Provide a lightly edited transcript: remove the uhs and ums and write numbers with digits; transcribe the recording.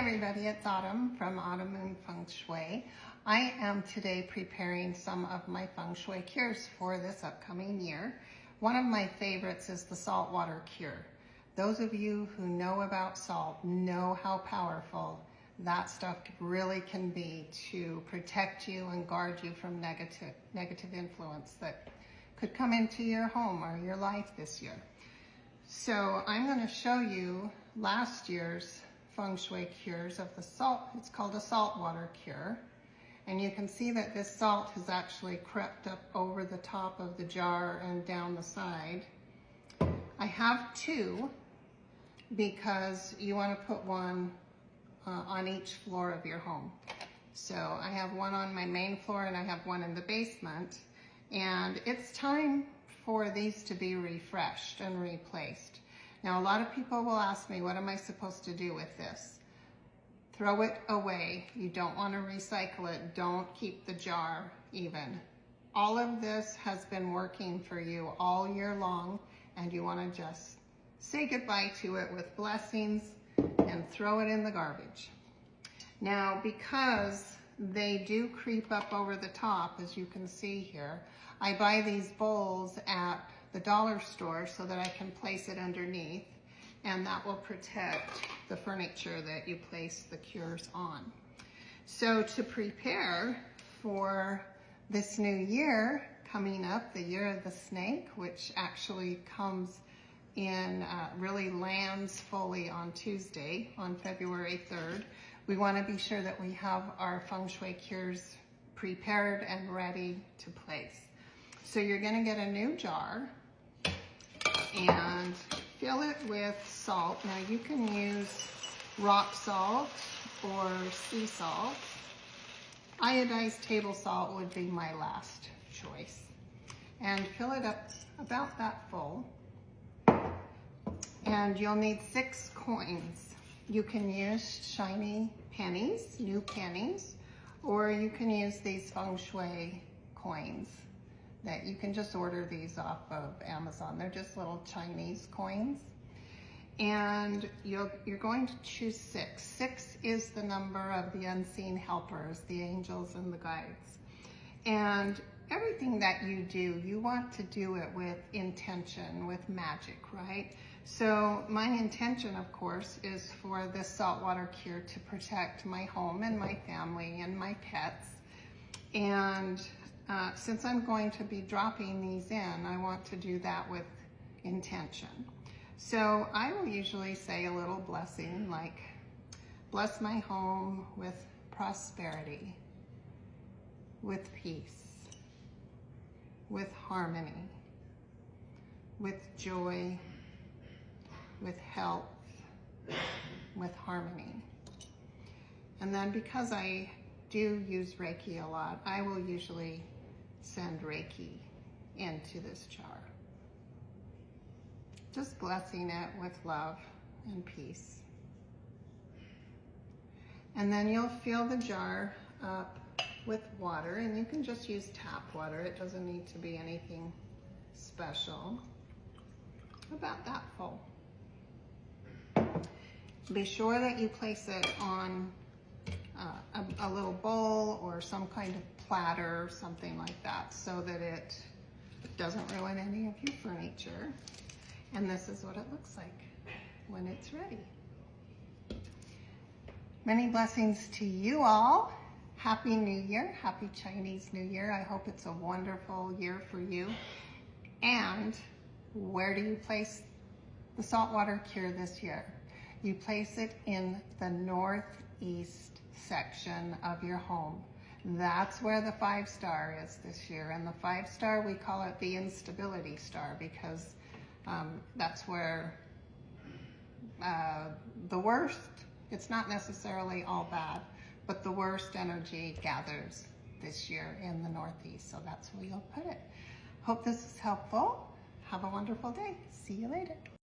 everybody, it's Autumn from Autumn and Feng Shui. I am today preparing some of my Feng Shui cures for this upcoming year. One of my favorites is the saltwater cure. Those of you who know about salt know how powerful that stuff really can be to protect you and guard you from negative influence that could come into your home or your life this year. So I'm going to show you last year's Feng Shui cures of the salt. It's called a saltwater cure. And you can see that this salt has actually crept up over the top of the jar and down the side. I have two because you want to put one on each floor of your home. So I have one on my main floor and I have one in the basement. And it's time for these to be refreshed and replaced. Now, a lot of people will ask me, what am I supposed to do with this? Throw it away. You don't want to recycle it. Don't keep the jar even. All of this has been working for you all year long, and you want to just say goodbye to it with blessings and throw it in the garbage. Now, because they do creep up over the top, as you can see here, I buy these bowls at the dollar store so that I can place it underneath, and that will protect the furniture that you place the cures on. So to prepare for this new year coming up, the year of the snake, which actually comes in, really lands fully on Tuesday, on February 3rd, we want to be sure that we have our Feng Shui cures prepared and ready to place. So you're going to get a new jar and fill it with salt. Now you can use rock salt or sea salt. Iodized table salt would be my last choice. And fill it up about that full. And you'll need 6 coins. You can use shiny pennies, new pennies, or you can use these Feng Shui coins that you can just order these off of Amazon. They're just little Chinese coins. And you're going to choose 6. 6 is the number of the unseen helpers, the angels and the guides. And everything that you do, you want to do it with intention, with magic, right? So my intention, of course, is for this saltwater cure to protect my home and my family and my pets. And since I'm going to be dropping these in, I want to do that with intention. So I will usually say a little blessing like, bless my home with prosperity, with peace, with harmony, with joy, with health, with harmony. And then because I do use Reiki a lot, I will usually send Reiki into this jar. Just blessing it with love and peace. And then you'll fill the jar up with water, and you can just use tap water. It doesn't need to be anything special. About that full. Be sure that you place it on a little bowl or some kind of platter, something like that, so that it doesn't ruin any of your furniture. And this is what it looks like when it's ready. Many blessings to you all. Happy New Year, happy Chinese New Year. I hope it's a wonderful year for you. And where do you place the saltwater cure this year? You place it in the northeast section of your home. That's where the 5-star is this year. And the 5-star, we call it the instability star because that's where the worst, it's not necessarily all bad, but the worst energy gathers this year in the northeast. So that's where you'll put it. Hope this is helpful. Have a wonderful day. See you later.